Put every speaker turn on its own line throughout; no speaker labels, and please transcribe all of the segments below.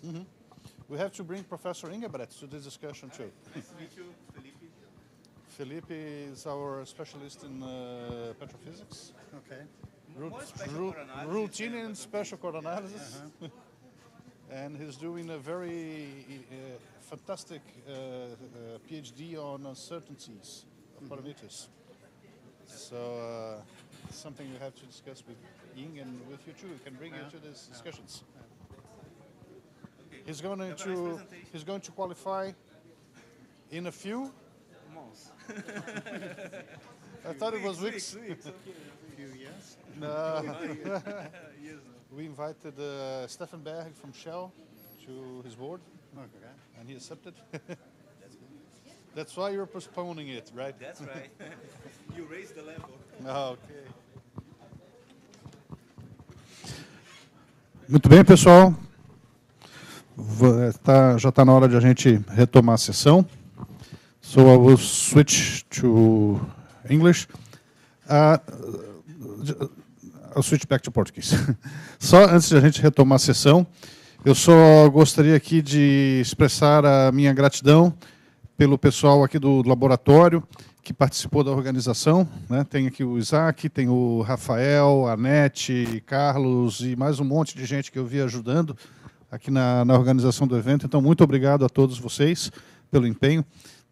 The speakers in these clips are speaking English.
Mm-hmm. We have to bring Professor Ingebret to this discussion too.
Nice to meet you, Felipe.
Felipe is our specialist in petrophysics.
Okay.
Routine and special core analysis. And he's doing a very fantastic PhD on uncertainties of parameters. So it's something we have to discuss with Ying and with you too. We can bring you to these discussions. He's going to qualify in a few
months.
I thought it was weeks.
Okay.
Few years.
No.
Yes.
We invited Stefan Berg from Shell to his board, and he accepted.
That's good.
That's why you're postponing it, right?
That's right. You raised the level.
Ok. Muito bem, pessoal. Já está na hora de a gente retomar a sessão. So I will switch to English. I'll switch back to Portuguese. Só antes de a gente retomar a sessão, eu só gostaria aqui de expressar a minha gratidão pelo pessoal aqui do laboratório que participou da organização, né? Tem aqui o Isaac, tem o Rafael, a Nete, Carlos e mais um monte de gente que eu vi ajudando aqui na organização do evento. Então, muito obrigado a todos vocês pelo empenho.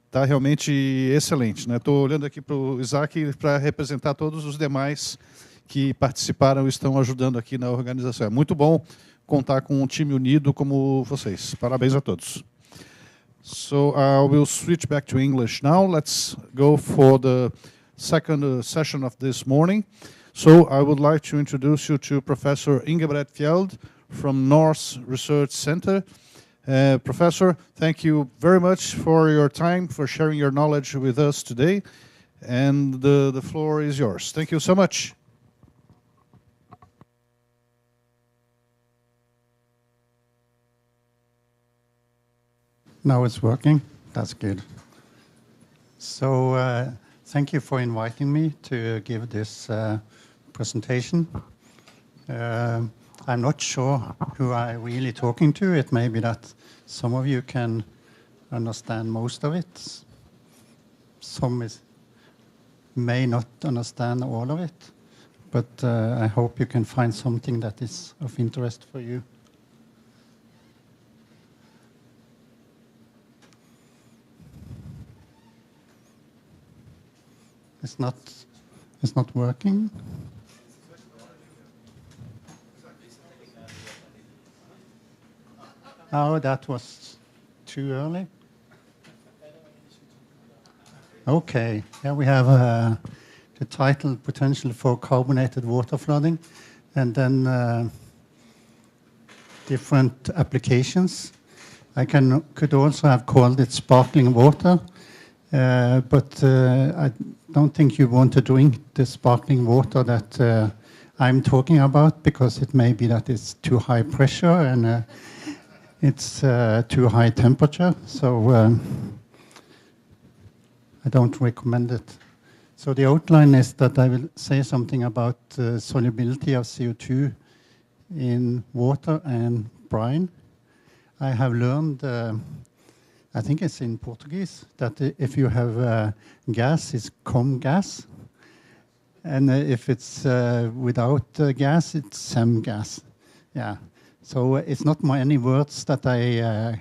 Está realmente excelente, né? Estou olhando aqui para o Isaac para representar todos os demais que participaram e estão ajudando aqui na organização. É muito bom contar com um time unido como vocês. Parabéns a todos. So I will switch back to English now. Let's go for the second session of this morning. So I would like to introduce you to Professor Ingebret Fjelde from NORCE Research Center. Professor, thank you very much for your time, for sharing your knowledge with us today. And the floor is yours. Thank you so much.
Now it's working. That's good. So thank you for inviting me to give this presentation. I'm not sure who I'm really talking to. It may be that some of you can understand most of it. Some may not understand all of it. But I hope you can find something that is of interest for you. It's not working. Oh, that was too early. Okay, here we have the title, Potential for Carbonated Water Flooding, and then different applications. I could also have called it Sparkling Water, but I don't think you want to drink the sparkling water that I'm talking about, because it may be that it's too high pressure and it's too high temperature, so I don't recommend it. So the outline is that I will say something about solubility of CO2 in water and brine. I have learned, I think it's in Portuguese, that if you have gas, it's com gas. And if it's without gas, it's sem gas. Yeah. So it's not any words that I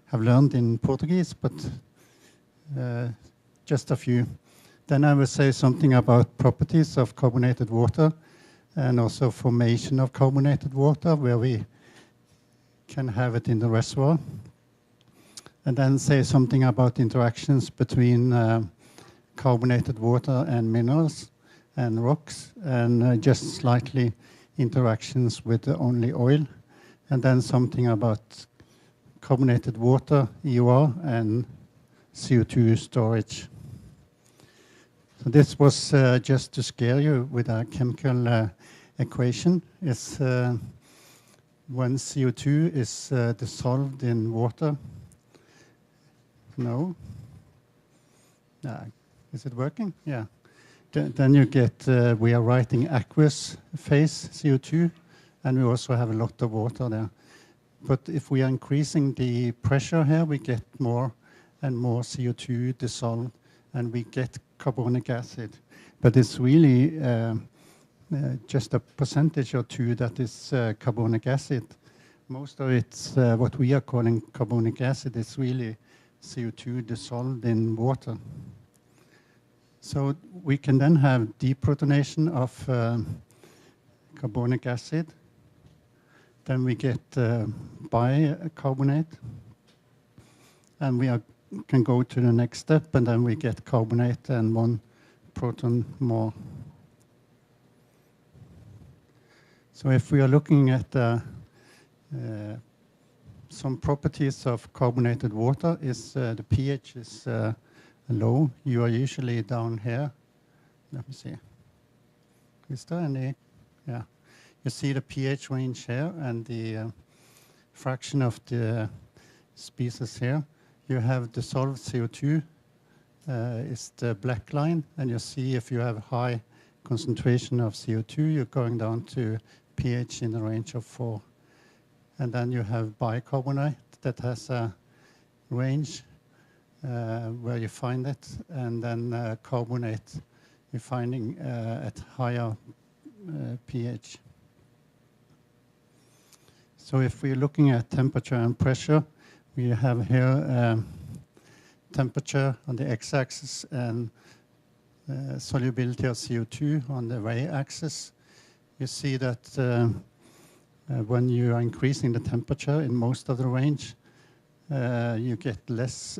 have learned in Portuguese, but just a few. Then I will say something about properties of carbonated water and also formation of carbonated water, where we can have it in the reservoir. And then say something about interactions between carbonated water and minerals and rocks, and just slightly interactions with only oil. And then something about carbonated water, EOR, and CO2 storage. So this was just to scare you with a chemical equation. It's when CO2 is dissolved in water. No? Is it working? Yeah. Then you get, we are writing aqueous phase CO2, and we also have a lot of water there. But if we are increasing the pressure here, we get more and more CO2 dissolved, and we get carbonic acid. But it's really just a percentage or two that is carbonic acid. Most of it's what we are calling carbonic acid. It's really CO2 dissolved in water. So we can then have deprotonation of carbonic acid. Then we get bicarbonate. And we can go to the next step, and then we get carbonate and 1 proton more. So if we are looking at some properties of carbonated water, is the pH is low. You are usually down here. Let me see. Is there any? Yeah. You see the pH range here and the fraction of the species here. You have dissolved CO2 is the black line, and you see if you have high concentration of CO2, you're going down to pH in the range of 4. And then you have bicarbonate that has a range where you find it, and then carbonate you're finding at higher pH. So if we're looking at temperature and pressure, we have here temperature on the x-axis and solubility of CO2 on the y-axis. You see that when you are increasing the temperature in most of the range, you get less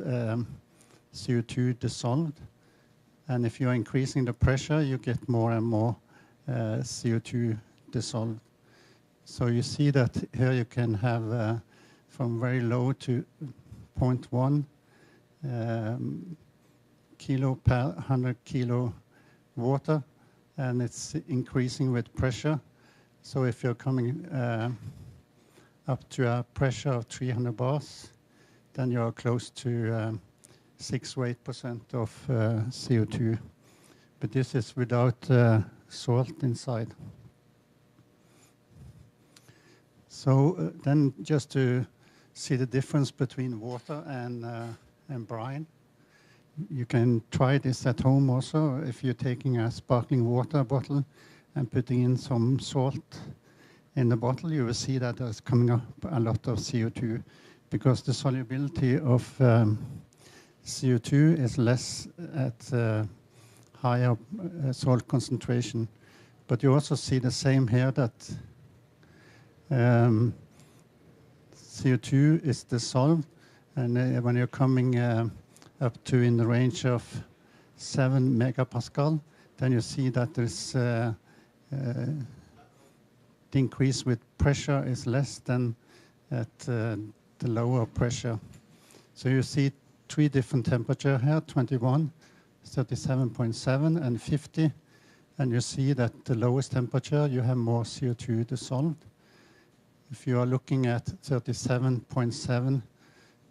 CO2 dissolved. And if you are increasing the pressure, you get more and more CO2 dissolved. So you see that here you can have from very low to 0.1 kilo per 100 kilo water, and it's increasing with pressure. So if you're coming up to a pressure of 300 bars, then you're close to 6 or 8% of CO2. But this is without salt inside. So then just to see the difference between water and brine, you can try this at home also. If you're taking a sparkling water bottle and putting in some salt in the bottle, you will see that there's coming up a lot of CO2 because the solubility of CO2 is less at higher salt concentration. But you also see the same here that CO2 is dissolved, and when you're coming up to in the range of 7 megapascal, then you see that there's the increase with pressure is less than at the lower pressure. So you see 3 different temperatures here, 21, 37.7, and 50. And you see that the lowest temperature, you have more CO2 dissolved. If you are looking at 37.7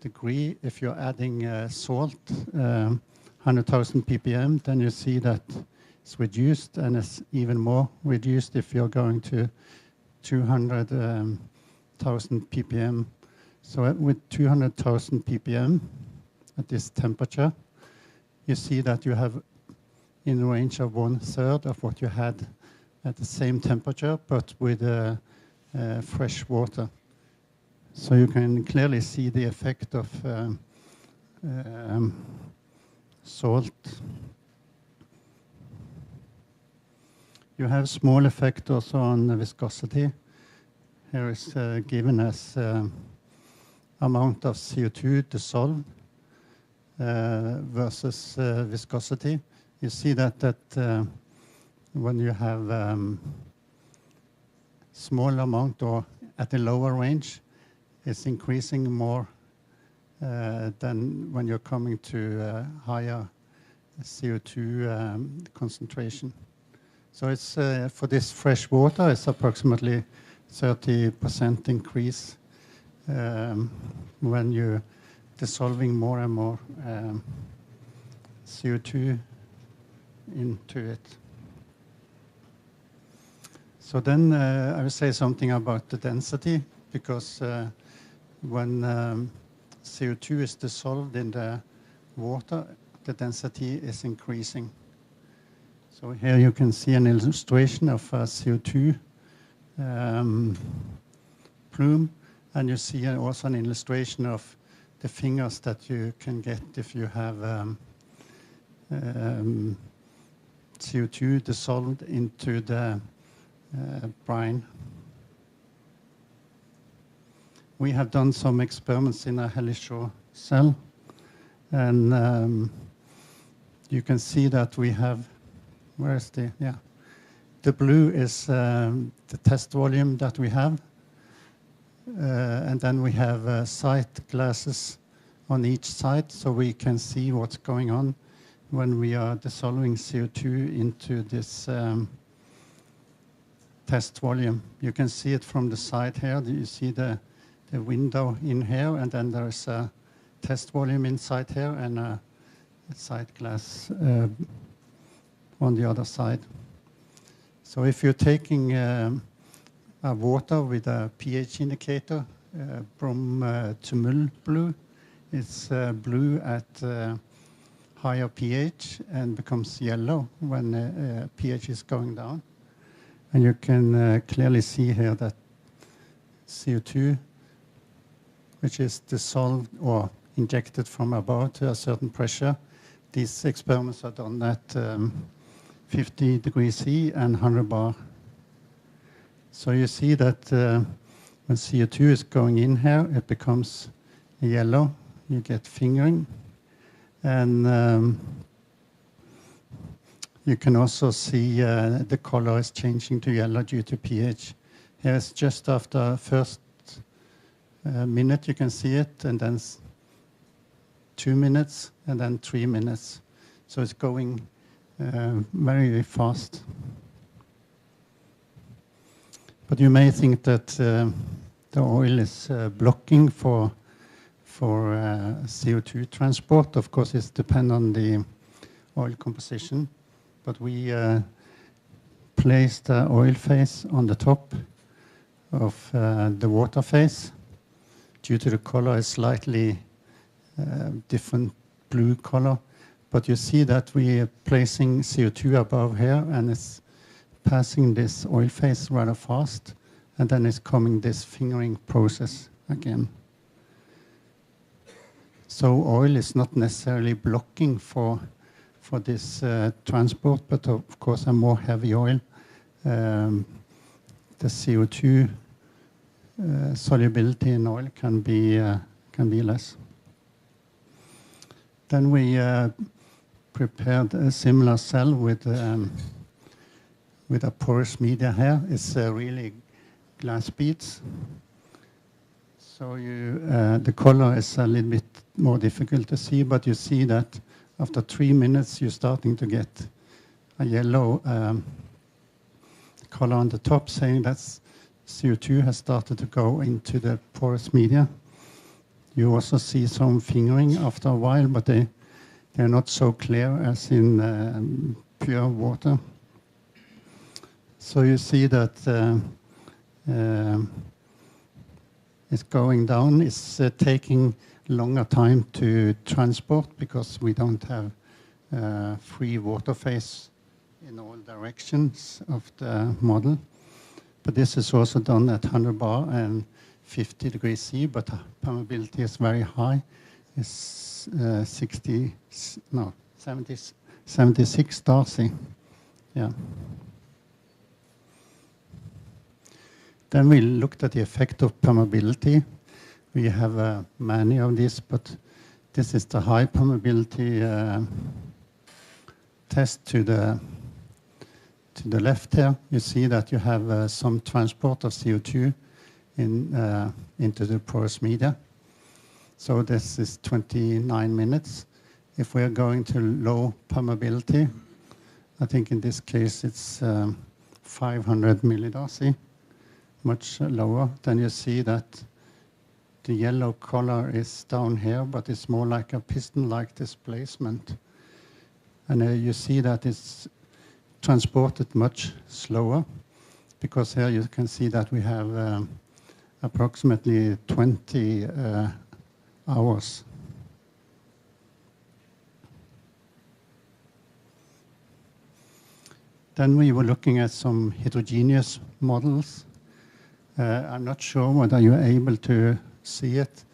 degree, if you're adding salt, 100,000 ppm, then you see that it's reduced, and it's even more reduced if you're going to 200,000 ppm. So with 200,000 ppm at this temperature, you see that you have in the range of 1/3 of what you had at the same temperature, but with fresh water. So you can clearly see the effect of salt. You have small effect also on the viscosity. Here is given as amount of CO2 dissolved versus viscosity. You see that when you have small amount or at a lower range, it's increasing more than when you're coming to higher CO2 concentration. So it's for this fresh water, it's approximately 30% increase when you're dissolving more and more CO2 into it. So then I will say something about the density, because when CO2 is dissolved in the water, the density is increasing. So here you can see an illustration of a CO2 plume, and you see also an illustration of the fingers that you can get if you have CO2 dissolved into the brine. We have done some experiments in a helishore cell, and you can see that we have, where is the, yeah. The blue is the test volume that we have, and then we have sight glasses on each side so we can see what's going on when we are dissolving CO2 into this test volume. You can see it from the side here. You see the window in here, and then there's a test volume inside here and a sight glass on the other side. So if you're taking a water with a pH indicator, from to mull blue, it's blue at higher pH and becomes yellow when pH is going down. And you can clearly see here that CO2, which is dissolved or injected from above to a certain pressure. These experiments are done at 50 degrees C and 100 bar. So you see that when CO2 is going in here, it becomes yellow. You get fingering. And you can also see the color is changing to yellow due to pH. Here it's just after first minute you can see it, and then 2 minutes, and then 3 minutes. So it's going very fast. But you may think that the oil is blocking for CO2 transport. Of course, it depends on the oil composition. But we place the oil phase on the top of the water phase. Due to the color, it's slightly different blue color. But you see that we are placing CO2 above here, and it's passing this oil phase rather fast, and then it's coming this fingering process again. So oil is not necessarily blocking for this transport, but of course a more heavy oil, the CO2 solubility in oil can be less. Then we prepared a similar cell with a porous media here. It's really glass beads. So the color is a little bit more difficult to see, but you see that after 3 minutes you're starting to get a yellow color on the top, saying that CO2 has started to go into the porous media. You also see some fingering after a while, but they're not so clear as in pure water. So you see that it's going down. It's taking longer time to transport because we don't have free water phase in all directions of the model. But this is also done at 100 bar and 50 degrees C, but permeability is very high. It's 76 Darcy. Yeah. Then we looked at the effect of permeability. We have many of these, but this is the high permeability test to the left here. You see that you have some transport of CO2 into the porous media. So this is 29 minutes. If we are going to low permeability, I think in this case it's 500 millidarcy, much lower. Then you see that the yellow color is down here, but it's more like a piston-like displacement. And you see that it's transported much slower, because here you can see that we have approximately 20 hours. Then we were looking at some heterogeneous models. I'm not sure whether you're able to see it.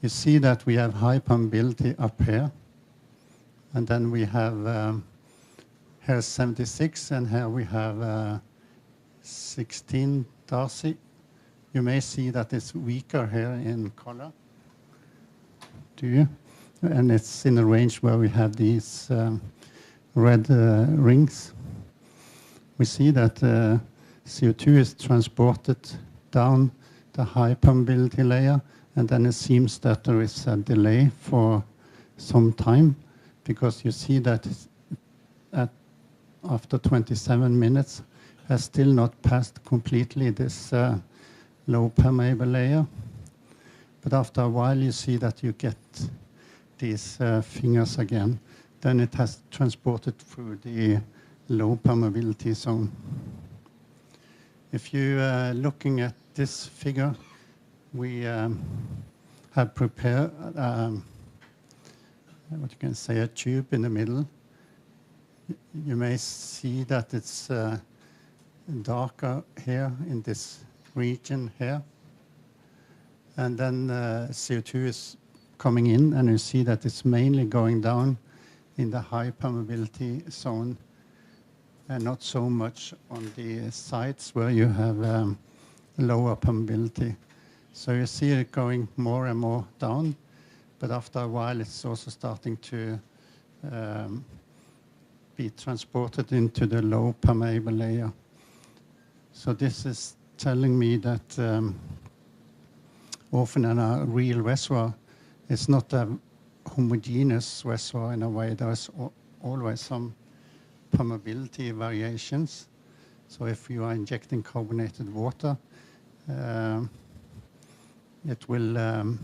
You see that we have high permeability up here. And then we have here 76, and here we have 16 Darcy. You may see that it's weaker here in color. Do you? And it's in a range where we have these red rings. We see that CO2 is transported down the high permeability layer, and then it seems that there is a delay for some time, because you see that after 27 minutes has still not passed completely this low permeable layer. But after a while you see that you get these fingers again. Then it has transported through the low permeability zone. If you are looking at this figure, we have prepared what you can say, a tube in the middle. You may see that it's darker here in this region here. And then CO2 is coming in, and you see that it's mainly going down in the high permeability zone, and not so much on the sides where you have lower permeability. So you see it going more and more down, but after a while it's also starting to be transported into the low permeable layer. So this is telling me that often in a real reservoir, it's not a homogeneous reservoir in a way. There's always some permeability variations. So if you are injecting carbonated water, it will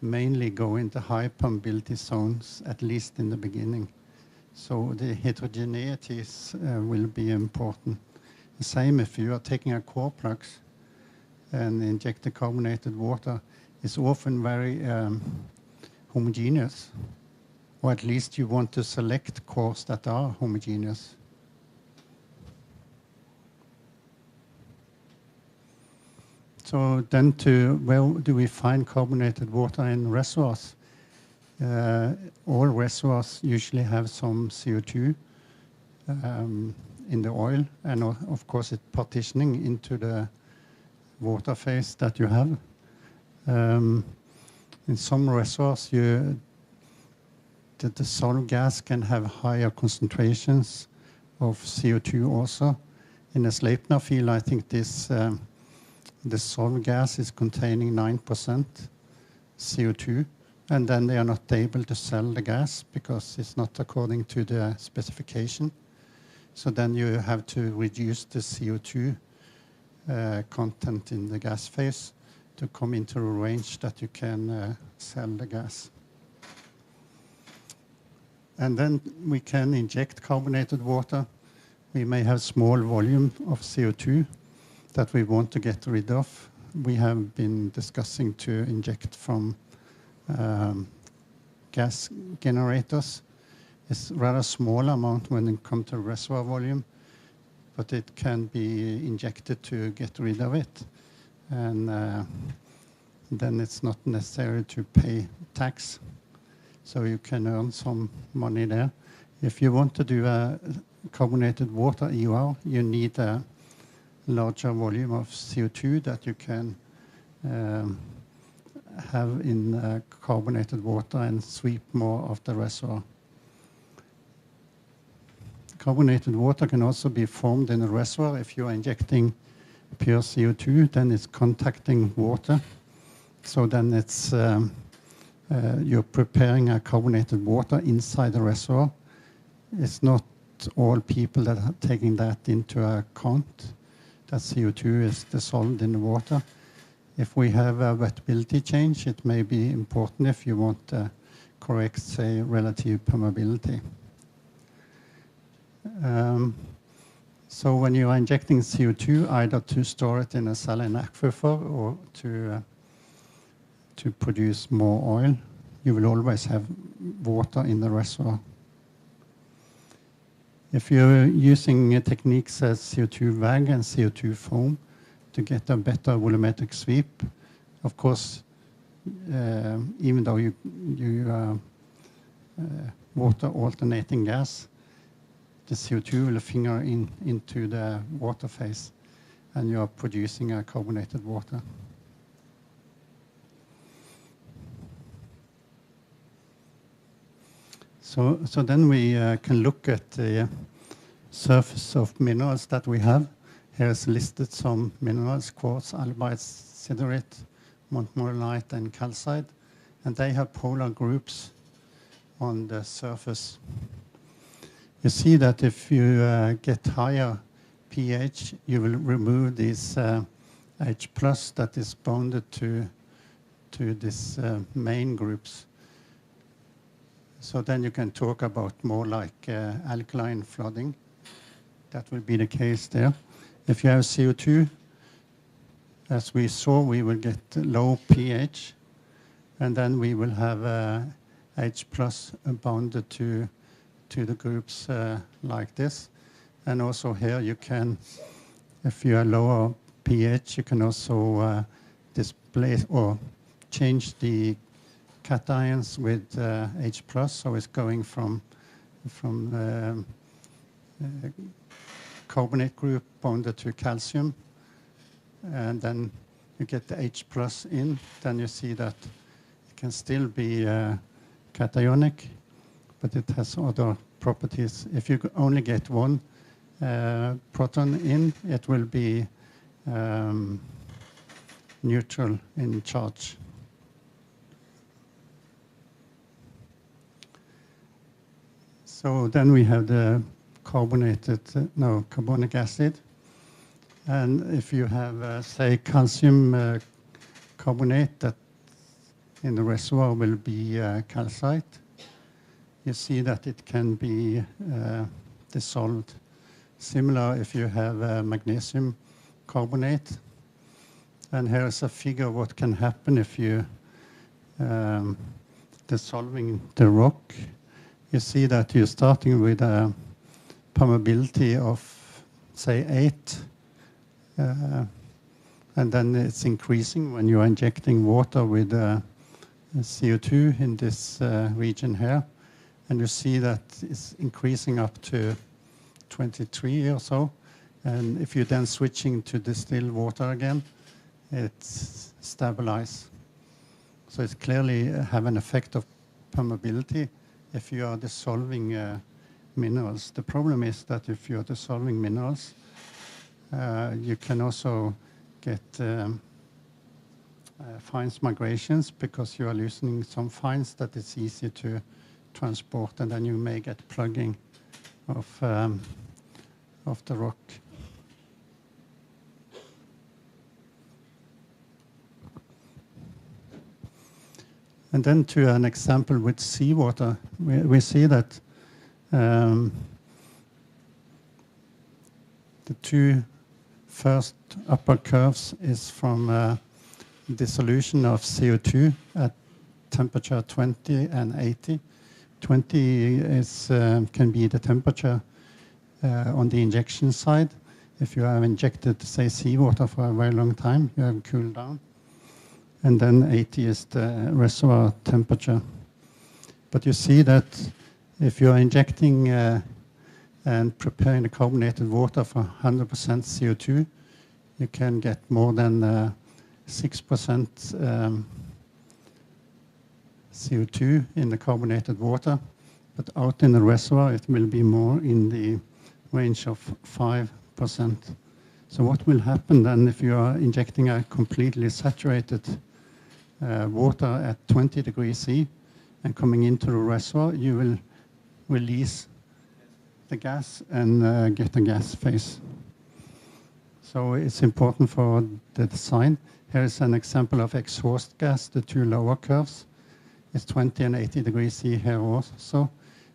mainly go into high permeability zones, at least in the beginning. So the heterogeneities will be important. The same if you are taking a core plugs and inject the carbonated water, it's often very homogeneous, or at least you want to select cores that are homogeneous. So then where do we find carbonated water in reservoirs? All reservoirs usually have some CO2 in the oil, and of course it's partitioning into the water phase that you have. In some reservoirs, the dissolved gas can have higher concentrations of CO2 also. In the Sleipner field, I think this dissolved gas is containing 9% CO2, and then they are not able to sell the gas because it's not according to the specification. So then you have to reduce the CO2 content in the gas phase to come into a range that you can sell the gas. And then we can inject carbonated water. We may have small volume of CO2 that we want to get rid of. We have been discussing to inject from gas generators. It's a rather small amount when it comes to reservoir volume, but it can be injected to get rid of it. And then it's not necessary to pay tax. So you can earn some money there. If you want to do a carbonated water EOR, you need a larger volume of CO2 that you can have in carbonated water and sweep more of the reservoir. Carbonated water can also be formed in a reservoir. If you are injecting pure CO2, then it's contacting water. So then it's you're preparing a carbonated water inside the reservoir. It's not all people that are taking that into account, that CO2 is dissolved in the water. If we have a wettability change, it may be important if you want to correct, say, relative permeability. So when you are injecting CO2, either to store it in a saline aquifer or to produce more oil, you will always have water in the reservoir. If you're using techniques as CO2 WAG and CO2 foam to get a better volumetric sweep, of course, even though you water alternating gas, the CO2 will finger into the water phase, and you are producing a carbonated water. So then we can look at the surface of minerals that we have. Here is listed some minerals: quartz, albite, siderite, montmorillonite, and calcite, and they have polar groups on the surface. You see that if you get higher pH, you will remove this H+ that is bonded to these main groups. So then you can talk about more like alkaline flooding. That will be the case there. If you have CO2, as we saw, we will get low pH, and then we will have H+ bonded to the groups like this. And also here you can, if you are lower pH, you can also display or change the cations with H+, so it's going from carbonate group bonded to calcium, and then you get the H+ in, then you see that it can still be cationic, but it has other properties. If you only get one proton in, it will be neutral in charge. So then we have the carbonic acid. And if you have, say, calcium carbonate, that in the reservoir will be calcite, you see that it can be dissolved. Similar if you have magnesium carbonate. And here is a figure of what can happen if you dissolving the rock. You see that you're starting with a permeability of, say, 8. And then it's increasing when you are injecting water with CO2 in this region here. And you see that it's increasing up to 23 or so. And if you're then switching to distilled water again, it's stabilized. So it's clearly have an effect of permeability if you are dissolving minerals. The problem is that if you're dissolving minerals, you can also get fines migrations because you are loosening some fines that it's easy to transport, and then you may get plugging of the rock. And then to an example with seawater, we see that the two first upper curves is from dissolution of CO2 at temperature 20 and 80. 20 is, can be the temperature on the injection side. If you have injected, say, seawater for a very long time, you have cooled down. And then 80 is the reservoir temperature. But you see that if you are injecting and preparing the carbonated water for 100% CO2, you can get more than 6% CO2 in the carbonated water. But out in the reservoir, it will be more in the range of 5%. So what will happen then if you are injecting a completely saturated water at 20 degrees C and coming into the reservoir, you will release the gas and get a gas phase. So it's important for the design. Here is an example of exhaust gas, the two lower curves. It's 20 and 80 degrees C here also.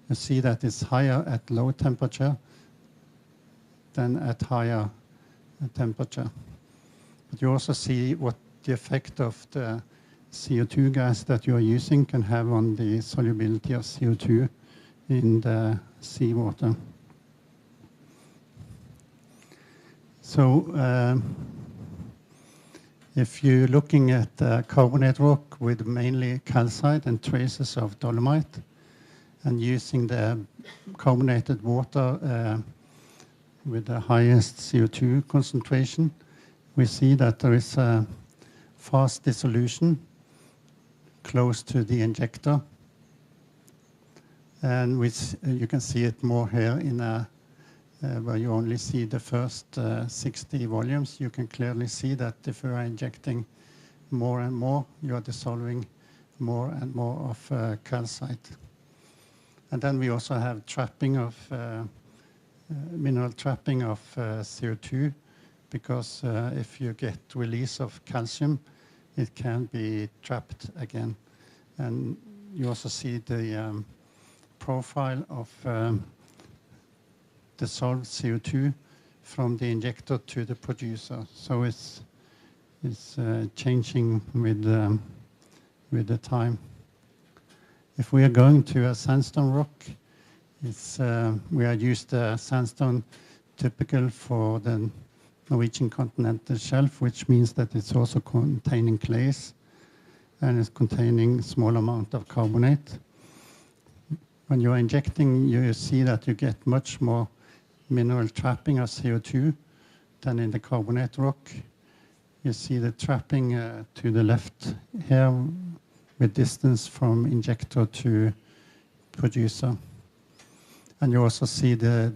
You see that it's higher at low temperature than at higher temperature. But you also see what the effect of the CO2 gas that you are using can have on the solubility of CO2 in the seawater. So if you're looking at carbonate rock with mainly calcite and traces of dolomite, and using the carbonated water with the highest CO2 concentration, we see that there is a fast dissolution close to the injector. And you can see it more here in where you only see the first 60 volumes. You can clearly see that if you are injecting more and more, you are dissolving more and more of calcite. And then we also have trapping of mineral trapping of CO2, because if you get release of calcium, it can be trapped again. And you also see the profile of dissolved CO2 from the injector to the producer. So it's changing with the time. If we are going to a sandstone rock, we are used sandstone typical for the Norwegian continental shelf, which means that it's also containing clays and it's containing small amount of carbonate. When you're injecting, you see that you get much more mineral trapping of CO2 than in the carbonate rock. You see the trapping to the left here with distance from injector to producer. And you also see the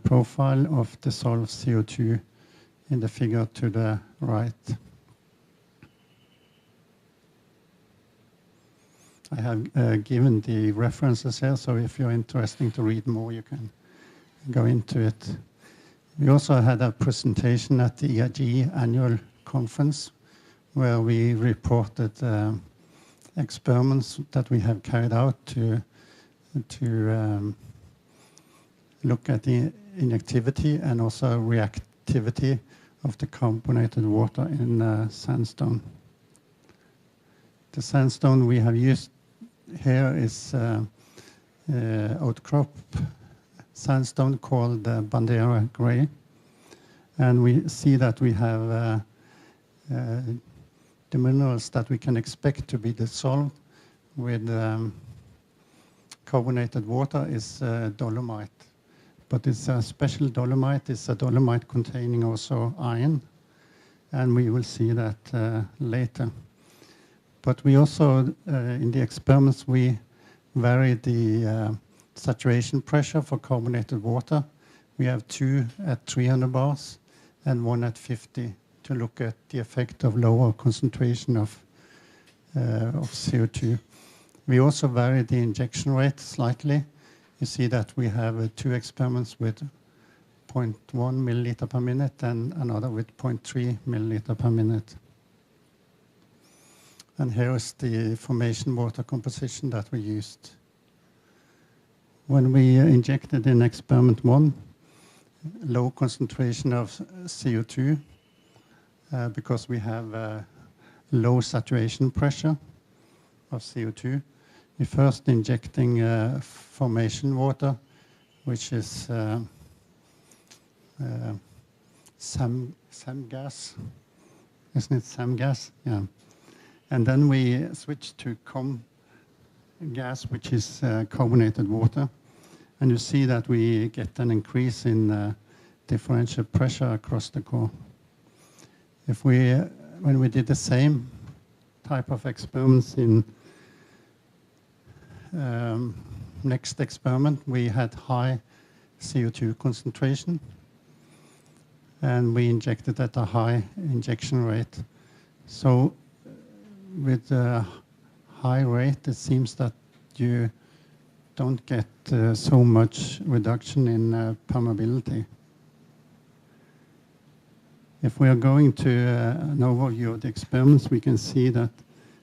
profile of dissolved CO2 in the figure to the right. I have given the references here, so if you're interested to read more, you can go into it. We also had a presentation at the EIG annual conference where we reported experiments that we have carried out to look at the inactivity and also reactivity of the carbonated water in sandstone. The sandstone we have used here is outcrop sandstone called Bandera Grey. And we see that we have the minerals that we can expect to be dissolved with carbonated water is dolomite. But it's a special dolomite. It's a dolomite containing also iron. And we will see that later. But we also, in the experiments, we vary the saturation pressure for carbonated water. We have 2 at 300 bars and 1 at 50 to look at the effect of lower concentration of CO2. We also vary the injection rate slightly. You see that we have 2 experiments with 0.1 milliliter per minute and another with 0.3 milliliter per minute. And here is the formation water composition that we used. When we injected in experiment 1, low concentration of CO2, because we have low saturation pressure of CO2. We first injecting formation water, which is SAM gas. Isn't it SAM gas? Yeah. And then we switch to COM gas, which is carbonated water. And you see that we get an increase in differential pressure across the core. When we did the same type of experiments in next experiment, we had high CO2 concentration. And we injected at a high injection rate. So with a high rate, it seems that you don't get so much reduction in permeability. If we are going to an overview of the experiments, we can see that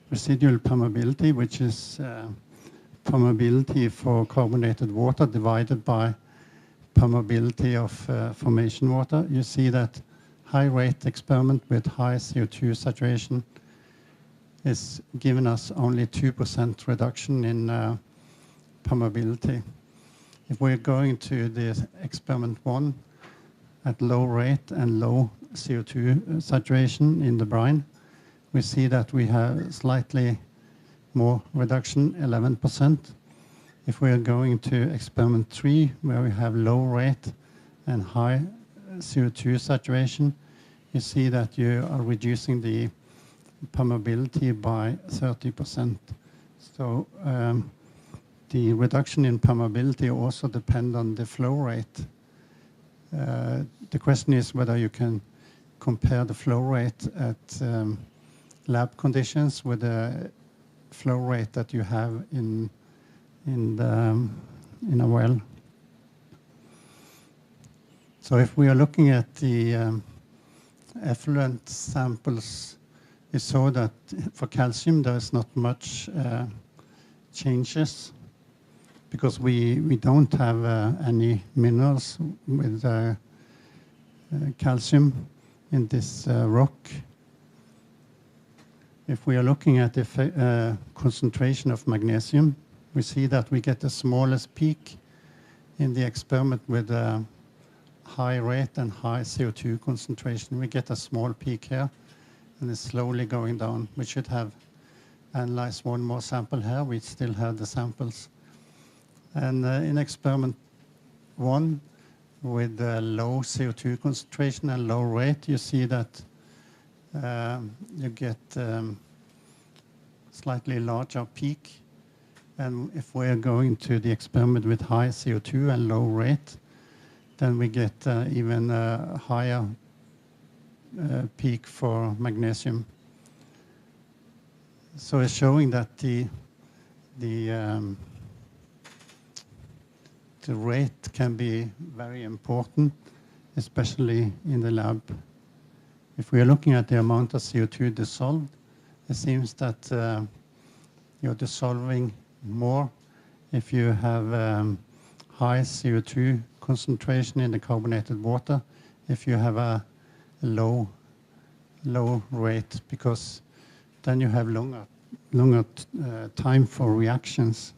residual permeability, which is permeability for carbonated water divided by permeability of formation water, you see that high rate experiment with high CO2 saturation is giving us only 2% reduction in permeability. If we're going to the experiment 1 at low rate and low CO2 saturation in the brine, we see that we have slightly more reduction, 11%. If we are going to experiment 3, where we have low rate and high CO2 saturation, you see that you are reducing the permeability by 30%. So the reduction in permeability also depends on the flow rate. The question is whether you can compare the flow rate at lab conditions with the flow rate that you have in a well. So if we are looking at the effluent samples, we saw that for calcium there is not much changes because we don't have any minerals with calcium in this rock. If we are looking at the concentration of magnesium, we see that we get the smallest peak in the experiment with high rate and high CO2 concentration. We get a small peak here, and it's slowly going down. We should have analyzed one more sample here. We still have the samples. And in experiment 1, with low CO2 concentration and low rate, you see that you get slightly larger peak. And if we're going to the experiment with high CO2 and low rate, then we get even a higher peak for magnesium. So it's showing that the rate can be very important, especially in the lab. If we are looking at the amount of CO2 dissolved, it seems that you're dissolving more if you have high CO2 concentration in the carbonated water, if you have a low rate, because then you have longer time for reactions.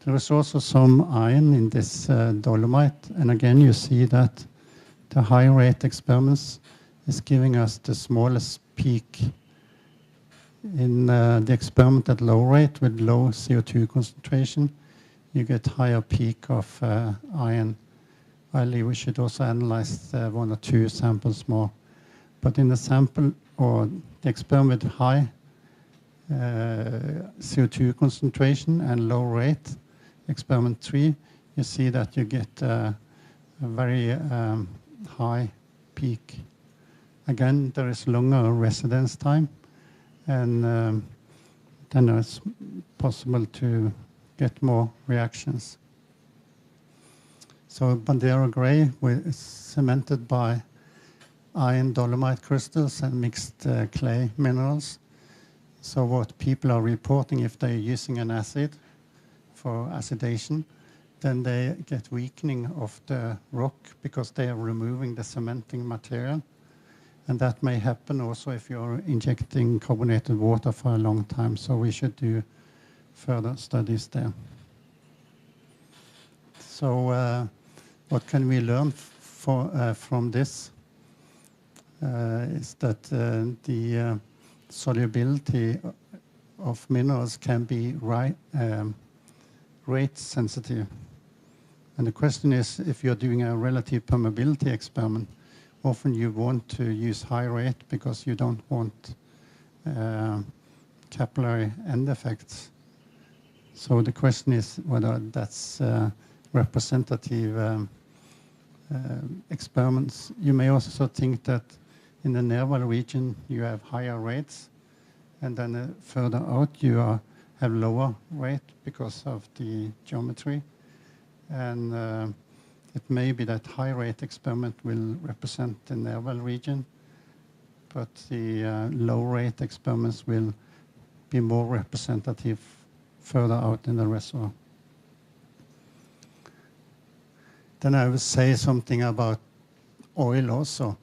There is also some iron in this dolomite, and again you see that the high rate experiments is giving us the smallest peak. In the experiment at low rate with low CO2 concentration, you get higher peak of iron. Finally, we should also analyze 1 or 2 samples more. But in the sample or the experiment with high CO2 concentration and low rate, experiment 3, you see that you get a very high peak. Again, there is longer residence time, and then it's possible to get more reactions. So Bandera Gray is cemented by iron dolomite crystals and mixed clay minerals. So what people are reporting, if they're using an acid for acidation, then they get weakening of the rock because they are removing the cementing material. And that may happen also if you're injecting carbonated water for a long time. So we should do further studies there. So what can we learn from this? Is that the solubility of minerals can be rate sensitive. And the question is, if you're doing a relative permeability experiment, often you want to use high rate because you don't want capillary end effects. So the question is whether that's representative experiments. You may also think that in the Nerval region you have higher rates, and then further out you have lower rate because of the geometry. And it may be that high rate experiment will represent the Nerval region, but the low rate experiments will be more representative further out in the reservoir. Then I will say something about oil also.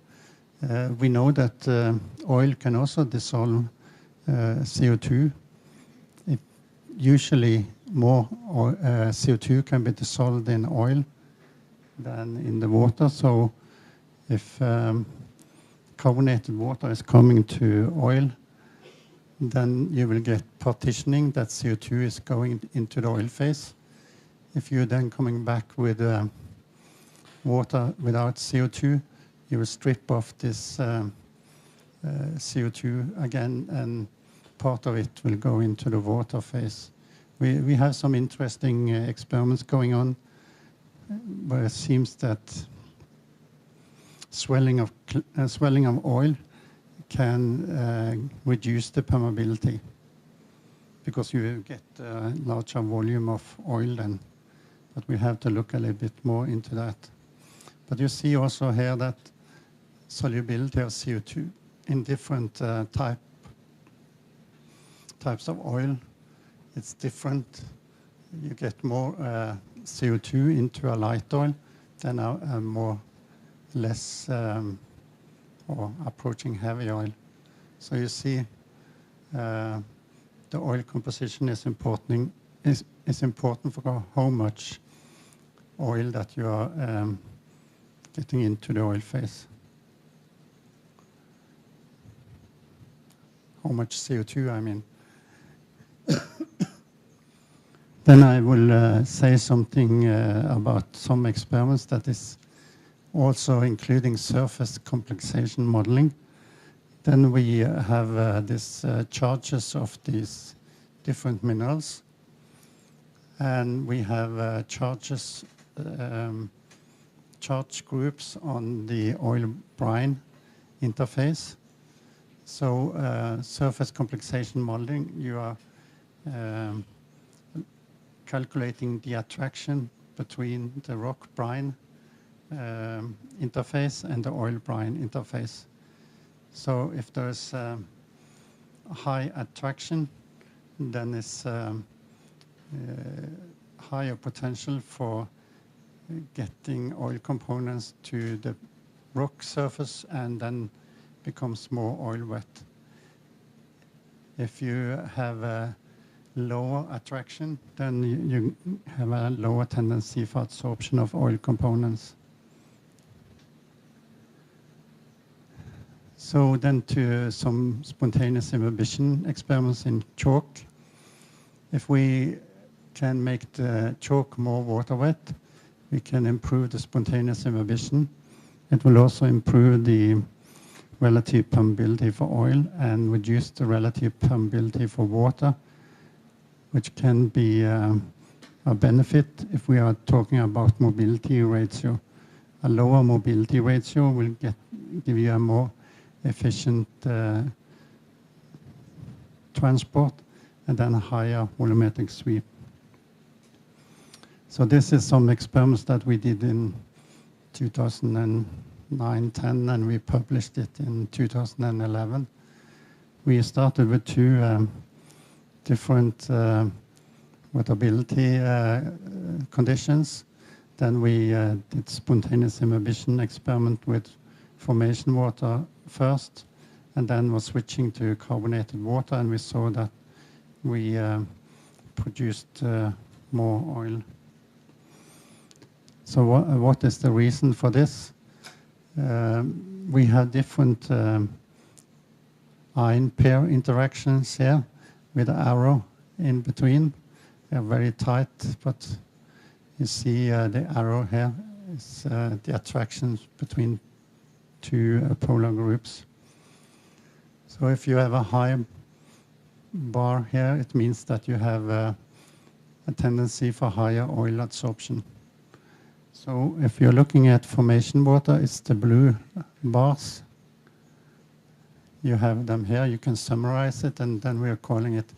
We know that oil can also dissolve CO2. Usually more CO2 can be dissolved in oil than in the water. So if carbonated water is coming to oil, then you will get partitioning, that CO2 is going into the oil phase. If you're then coming back with water without CO2, you will strip off this CO2 again, and part of it will go into the water phase. We have some interesting experiments going on where it seems that swelling of oil can reduce the permeability because you get a larger volume of oil then. But we have to look a little bit more into that. But you see also here that solubility of CO2 in different types of oil, it's different. You get more CO2 into a light oil than a more less or approaching heavy oil. So you see the oil composition is important for how much oil that you are getting into the oil phase. How much CO2, I mean. Then I will say something about some experiments that is also including surface complexation modeling. Then we have these charges of these different minerals. And we have charge groups on the oil-brine interface. So surface complexation modeling, you are calculating the attraction between the rock-brine interface and the oil-brine interface. So if there's high attraction, then it's higher potential for getting oil components to the rock surface and then becomes more oil wet. If you have a lower attraction, then you have a lower tendency for absorption of oil components. So then to some spontaneous imbibition experiments in chalk. If we can make the chalk more water wet, we can improve the spontaneous imbibition. It will also improve the relative permeability for oil and reduce the relative permeability for water, which can be a benefit if we are talking about mobility ratio. A lower mobility ratio will give you a more efficient transport and then a higher volumetric sweep. So this is some experiments that we did in 2009-10, and we published it in 2011. We started with two different wettability conditions. Then we did spontaneous imbibition experiment with formation water first, and then was switching to carbonated water, and we saw that we produced more oil. So what is the reason for this? We have different ion pair interactions here with an arrow in between. They're very tight, but you see the arrow here is the attractions between two polar groups. So if you have a high bar here, it means that you have a tendency for higher oil absorption. So if you're looking at formation water, it's the blue bars. You have them here. You can summarize it, and then we are calling it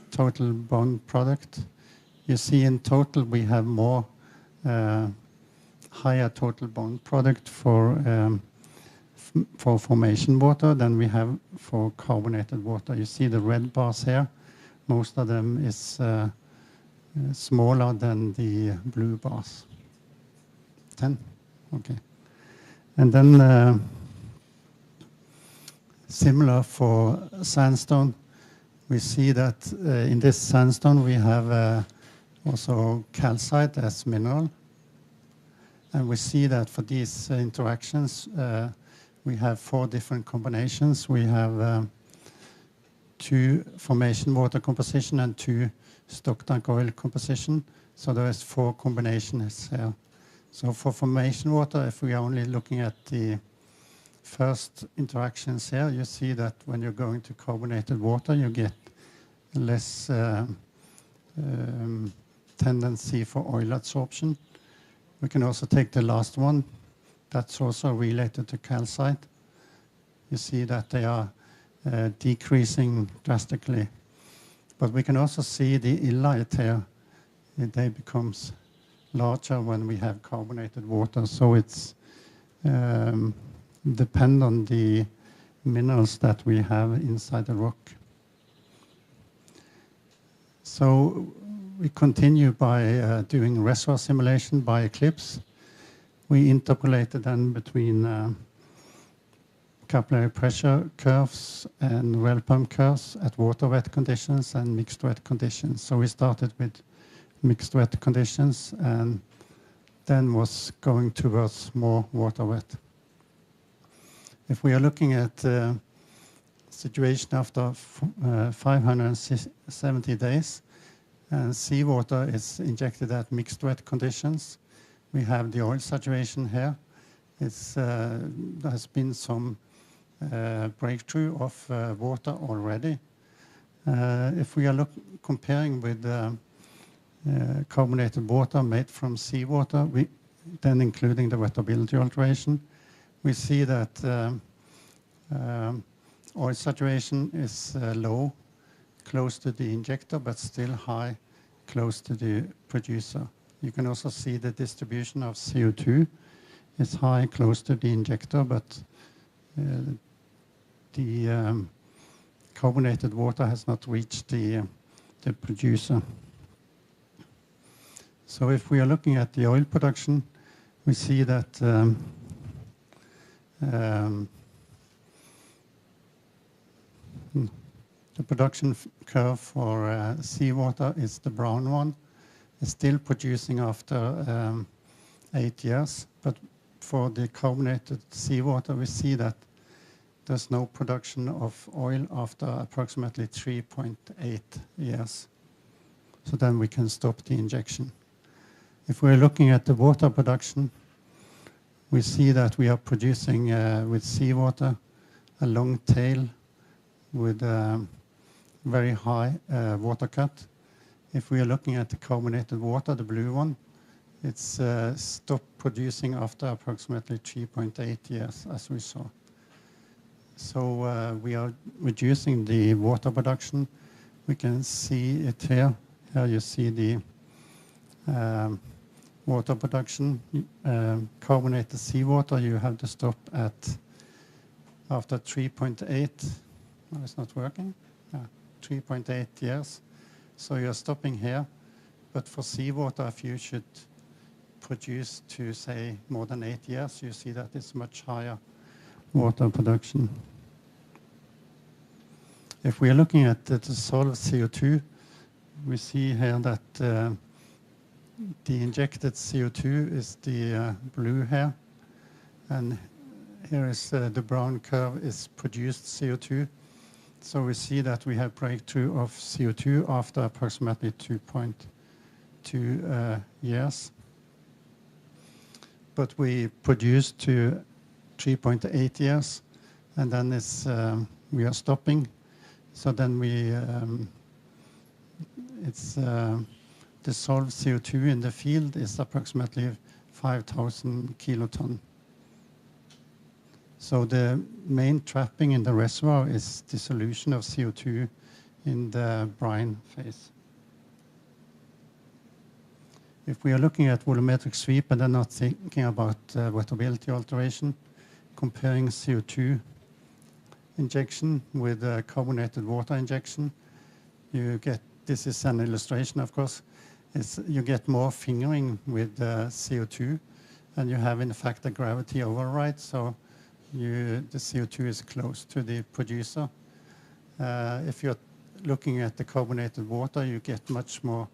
total bond product. You see in total we have more higher total bond product for formation water than we have for carbonated water. You see the red bars here. Most of them is smaller than the blue bars. 10? Okay. And then similar for sandstone, we see that in this sandstone we have also calcite as mineral. And we see that for these interactions, we have 4 different combinations. We have 2 formation water composition and 2 stock tank oil composition. So there is 4 combinations here. So for formation water, if we are only looking at the first interactions here, you see that when you're going to carbonated water, you get less tendency for oil absorption. We can also take the last one. That's also related to calcite. You see that they are decreasing drastically. But we can also see the illite here. They becomes larger when we have carbonated water. So it's depend on the minerals that we have inside the rock. So we continue by doing reservoir simulation by eclipse. We interpolated then between capillary pressure curves and well pump curves at water wet conditions and mixed wet conditions. So we started with mixed wet conditions and then was going towards more water wet. If we are looking at the situation after 570 days, and seawater is injected at mixed wet conditions. We have the oil saturation here. There has been some breakthrough of water already. If we are comparing with carbonated water made from seawater, then including the wettability alteration, we see that oil saturation is low, close to the injector, but still high, close to the producer. You can also see the distribution of CO2 is high, close to the injector, but the carbonated water has not reached the producer. So if we are looking at the oil production, we see that the production curve for seawater is the brown one. It's still producing after 8 years, but for the carbonated seawater, we see that there's no production of oil after approximately 3.8 years. So then we can stop the injection. If we're looking at the water production, we see that we are producing with seawater a long tail with very high water cut. If we are looking at the carbonated water, the blue one, it's stopped producing after approximately 3.8 years, as we saw. So we are reducing the water production. We can see it here. Here you see the water production. Carbonated seawater, you have to stop at after 3.8. No, it's not working. 3.8 years. So you're stopping here. But for seawater, if you should produce to, say, more than 8 years, you see that it's much higher water production. If we are looking at the dissolved CO2, we see here that the injected CO2 is the blue here. And here is the brown curve is produced CO2. So we see that we have breakthrough of CO2 after approximately 2.2 years. But we produce to 3.8 years, and then it's, we are stopping. So then we, it's dissolved CO2 in the field is approximately 5,000 kiloton. So the main trapping in the reservoir is dissolution of CO2 in the brine phase. If we are looking at volumetric sweep and then not thinking about wettability alteration, comparing CO2 injection with carbonated water injection, you get, this is an illustration, of course, you get more fingering with CO2, and you have in fact a gravity override, so the CO2 is close to the producer. If you're looking at the carbonated water, you get much more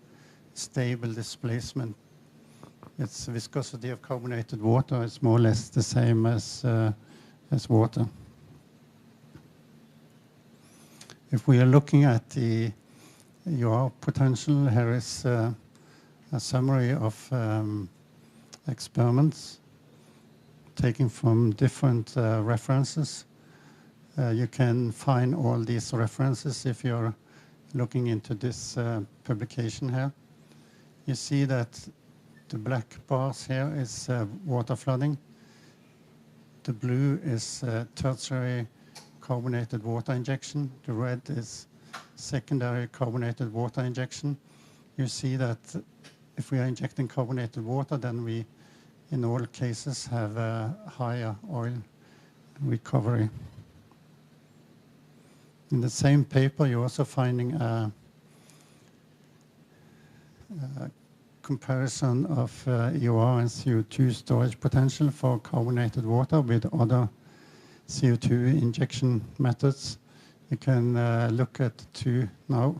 stable displacement. Its viscosity of carbonated water is more or less the same as water. If we are looking at the EOR potential, here is a summary of experiments taken from different references. You can find all these references if you're looking into this publication here. You see that the black bars here is water flooding. The blue is tertiary carbonated water injection. The red is secondary carbonated water injection. You see that if we are injecting carbonated water, then we, in all cases, have a higher oil recovery. In the same paper, you're also finding a comparison of EOR and CO2 storage potential for carbonated water with other CO2 injection methods. You can look at two now.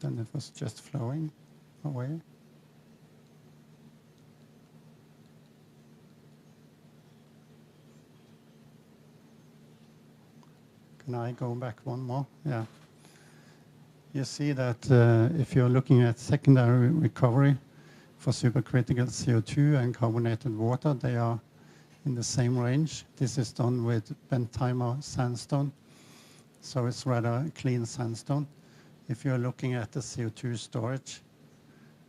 Then it was just flowing away. Can I go back one more? Yeah. You see that if you're looking at secondary recovery for supercritical CO2 and carbonated water, they are in the same range. This is done with Bentheimer sandstone, so it's rather clean sandstone. If you're looking at the CO2 storage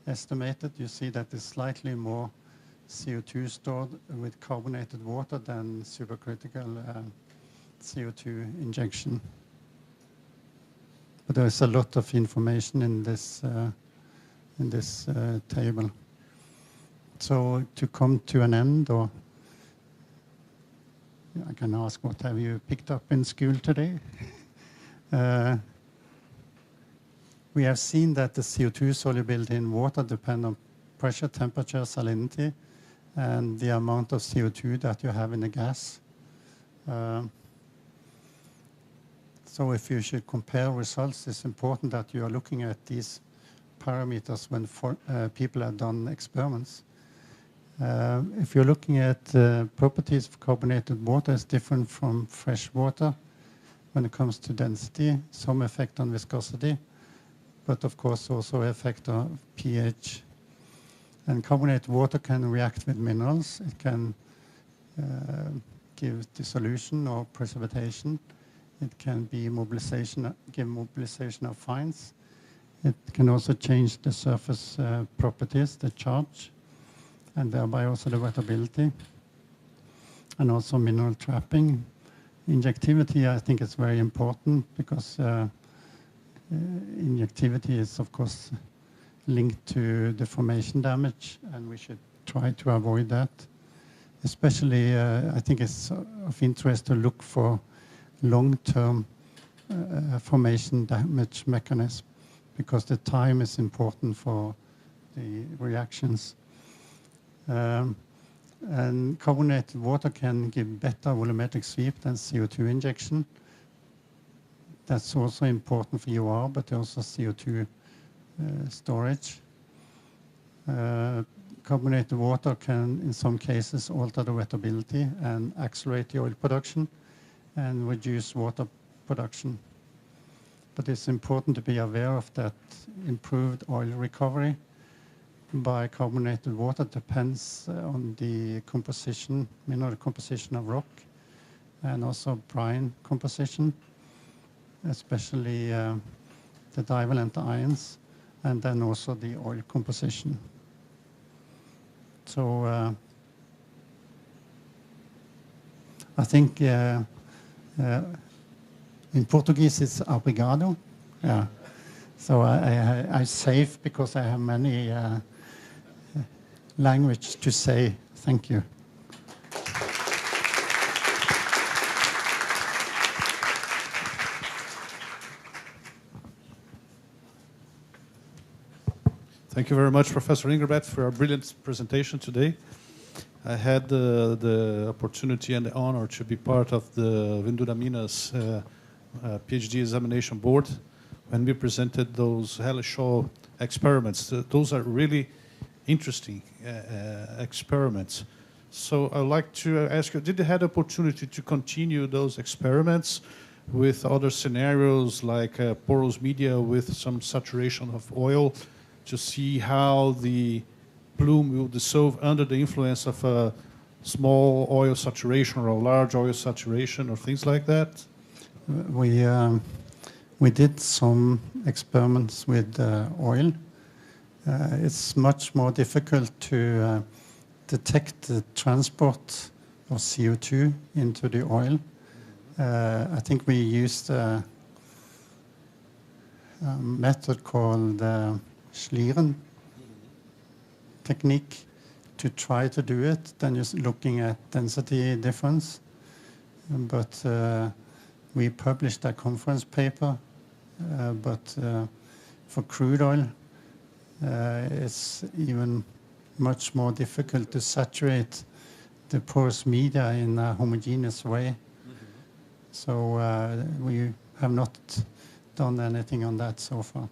estimated, you see that there's slightly more CO2 stored with carbonated water than supercritical CO2 injection. But there's a lot of information in this table. So to come to an end, or I can ask, what have you picked up in school today? We have seen that the CO2 solubility in water depends on pressure, temperature, salinity, and the amount of CO2 that you have in the gas. So if you should compare results, it's important that you are looking at these parameters when people have done experiments. If you're looking at properties of carbonated water, it's different from fresh water when it comes to density, some effect on viscosity, but of course also effect on pH. And carbonated water can react with minerals. It can give dissolution or precipitation. It can be mobilization, give mobilization of fines. It can also change the surface properties, the charge, and thereby also the wettability, and also mineral trapping. Injectivity, I think, is very important because injectivity is, of course, linked to deformation damage, and we should try to avoid that. Especially, I think it's of interest to look for long-term formation damage mechanism, because the time is important for the reactions. And carbonated water can give better volumetric sweep than CO2 injection. That's also important for EOR, but also CO2 storage. Carbonated water can, in some cases, alter the wettability and accelerate the oil production and reduce water production. But it's important to be aware of that improved oil recovery by carbonated water depends on the composition, mineral composition of rock, and also brine composition, especially the divalent ions, and then also the oil composition. So I think in Portuguese it's obrigado. Yeah. So I'm safe because I have many language to say thank you.
Thank you very much, Professor Ingebret, for a brilliant presentation today. I had the opportunity and the honor to be part of the Vinduramina's PhD examination board when we presented those Helle-Shaw experiments. Those are really interesting experiments. So I'd like to ask you, did you have the opportunity to continue those experiments with other scenarios like porous media with some saturation of oil to see how the plume will dissolve under the influence of a small oil saturation or a large oil saturation or things like that?
We did some experiments with oil. It's much more difficult to detect the transport of CO2 into the oil. I think we used a method called Schlieren technique to try to do it. Then just looking at density difference. But we published a conference paper. But for crude oil, it's even much more difficult to saturate the porous media in a homogeneous way. So we have not done anything on that so far.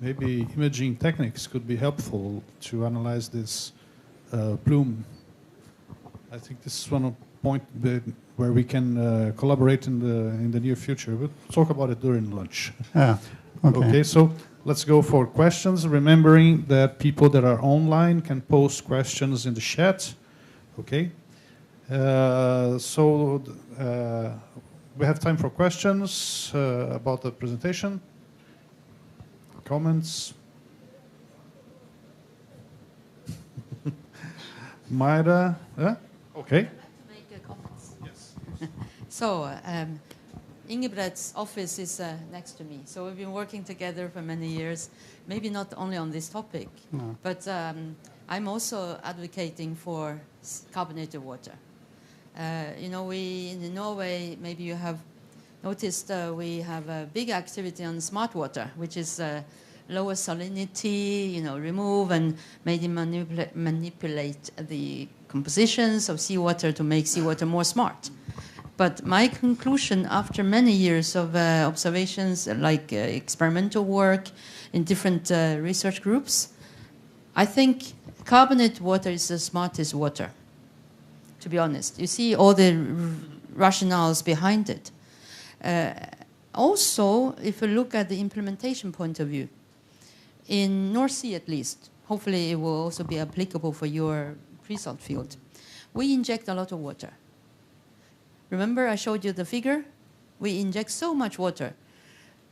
Maybe imaging techniques could be helpful to analyze this plume. I think this is one point where we can collaborate in the near future. We'll talk about it during lunch.
Yeah. Okay.
So let's go for questions, remembering that people that are online can post questions in the chat. Okay. We have time for questions about the presentation. Comments? Mayra? Okay.
Make a comment.
Yes.
So, Ingebret's office is next to me. So we've been working together for many years, maybe not only on this topic, but I'm also advocating for carbonated water. We in Norway, maybe you have noticed we have a big activity on smart water, which is lower salinity, remove and maybe manipulate the compositions of seawater to make seawater more smart. But my conclusion after many years of observations, like experimental work in different research groups, I think carbonated water is the smartest water, to be honest. You see all the rationales behind it. Also, if you look at the implementation point of view, in NORCE at least, hopefully it will also be applicable for your pre-salt field, we inject a lot of water. Remember I showed you the figure? We inject so much water.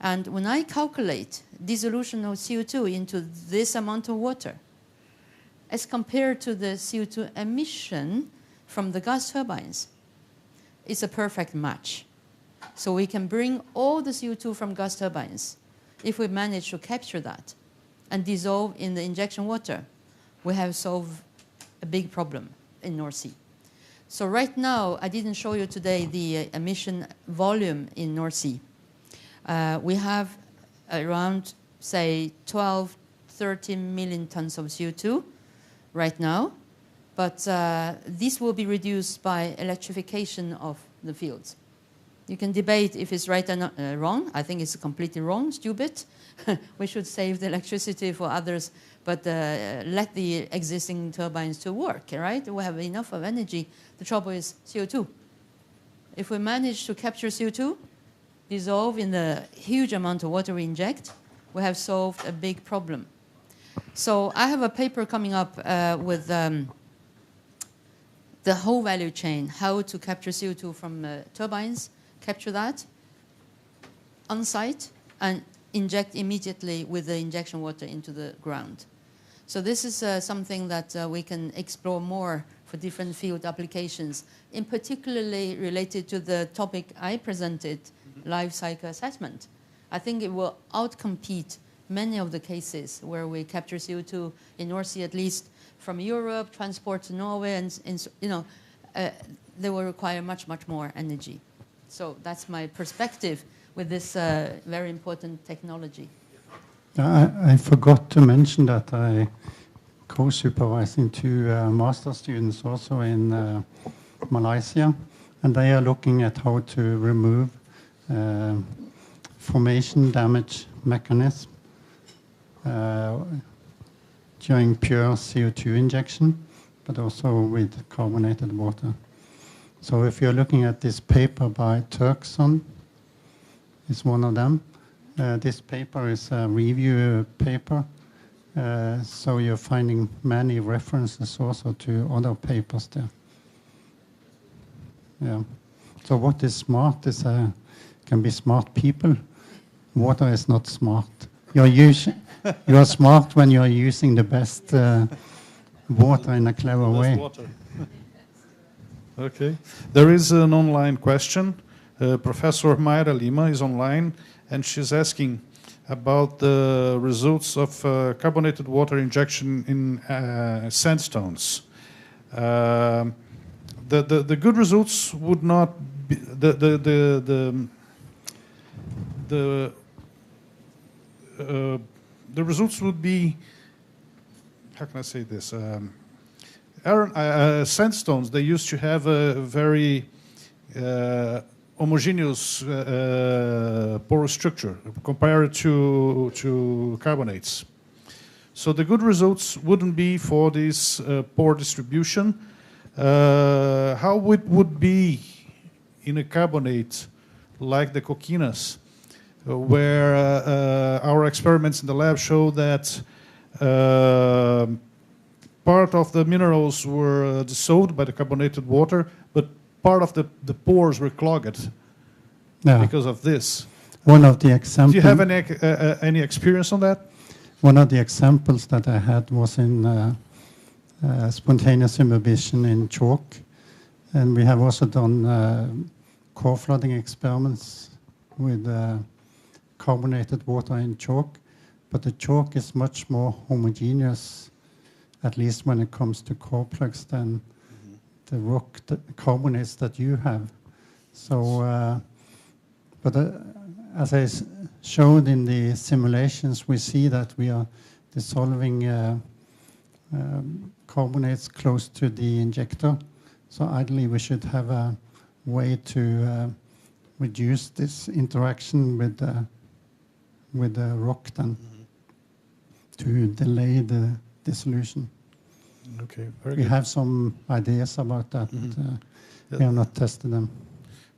And when I calculate dissolution of CO2 into this amount of water, as compared to the CO2 emission from the gas turbines, it's a perfect match. So we can bring all the CO2 from gas turbines. If we manage to capture that and dissolve in the injection water, we have solved a big problem in North Sea. So right now, I didn't show you today the emission volume in North Sea. We have around, say, 12, 13 million tons of CO2 right now. But this will be reduced by electrification of the fields. You can debate if it's right or not, wrong. I think it's completely wrong, stupid. We should save the electricity for others, but let the existing turbines to work, right? We have enough of energy. The trouble is CO2. If we manage to capture CO2, dissolve in the huge amount of water we inject, we have solved a big problem. So I have a paper coming up with the whole value chain, how to capture CO2 from turbines, capture that on site, and inject immediately with the injection water into the ground. So this is something that we can explore more for different field applications, in particularly related to the topic I presented, life cycle assessment. I think it will outcompete many of the cases where we capture CO2 in North Sea, at least from Europe, transport to Norway, and they will require much, much more energy. So that's my perspective with this very important technology.
I forgot to mention that I co-supervising two master students also in Malaysia, and they are looking at how to remove formation damage mechanism during pure CO2 injection, but also with carbonated water. So if you're looking at this paper by Turkson, it's one of them. This paper is a review paper, so you're finding many references also to other papers there. Yeah. So what is smart is can be smart people. Water is not smart. You are smart when you are using the best water in a clever way.
Water. Okay. There is an online question. Professor Mayra Lima is online, and she's asking about the results of carbonated water injection in sandstones. The good results would not be the results would be, how can I say this? Sandstones, they used to have a very homogeneous porous structure compared to carbonates. So the good results wouldn't be for this pore distribution. How it would be in a carbonate like the coquinas, where our experiments in the lab show that part of the minerals were dissolved by the carbonated water, but part of the pores were clogged because of this.
One of the examples.
Do you have any experience on that?
One of the examples that I had was in spontaneous imbibition in chalk, and we have also done core flooding experiments with carbonated water in chalk, but the chalk is much more homogeneous, at least when it comes to core plugs, than the rock carbonates that you have. So, but as I showed in the simulations, we see that we are dissolving carbonates close to the injector. So ideally, we should have a way to reduce this interaction with the rock then to delay the dissolution.
Okay, very
We
good.
have some ideas about that, but we have not tested them.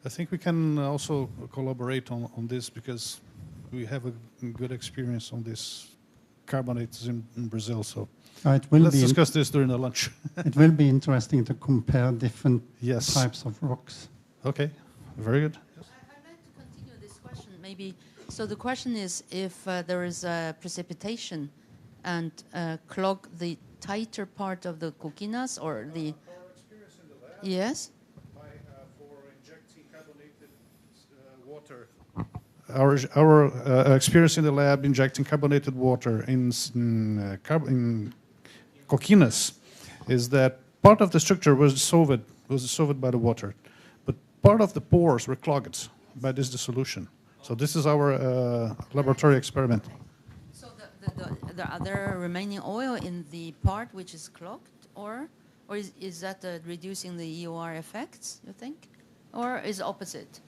I think we can also collaborate on this because we have a good experience on this carbonates in Brazil. So
It will
let's
be
discuss this during the lunch.
it will be interesting to compare different
Yes.
types of rocks.
Okay, very good.
I'd like to continue this question, maybe. So the question is if there is precipitation and clog the tighter part of the coquinas or the...
Our experience in the lab,
Yes?
for injecting carbonated water. Our experience in the lab injecting carbonated water in coquinas is that part of the structure was dissolved by the water, but part of the pores were clogged by this dissolution. So this is our laboratory experiment.
So the other remaining oil in the part which is clogged, or is that reducing the EOR effects, you think? Or is it opposite?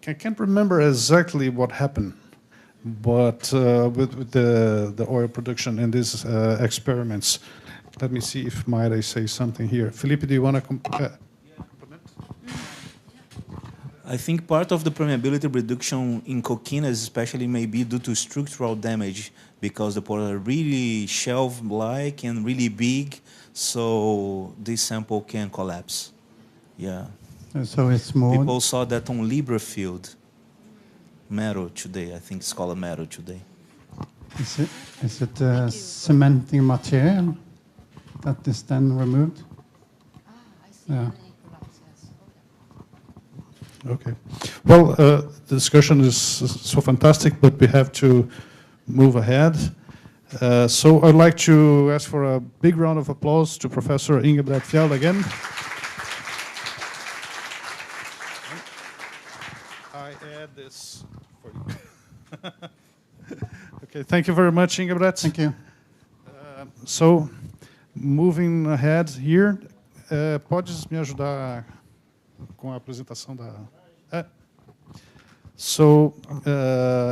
I can't remember exactly what happened, but with the oil production in these experiments. Let me see if I say something here. Felipe, do you want to compliment?
I think part of the permeability reduction in coquinas especially may be due to structural damage because the pores are really shelf-like and really big, so this sample can collapse. Yeah.
So it's more...
People saw that on Libreville, metal today. I think it's called metal today.
Is it cementing material that is then removed?
I see.
Yeah.
Okay. Well, the discussion is so fantastic, but we have to move ahead. So I'd like to ask for a big round of applause to Professor Ingebret Fjelde again. I add this for you. Okay, thank you very much, Ingebret.
Thank you.
So, moving ahead here, podes me ajudar com a apresentação da... So,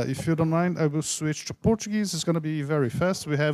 if you don't mind, I will switch to Portuguese. It's going to be very fast. We have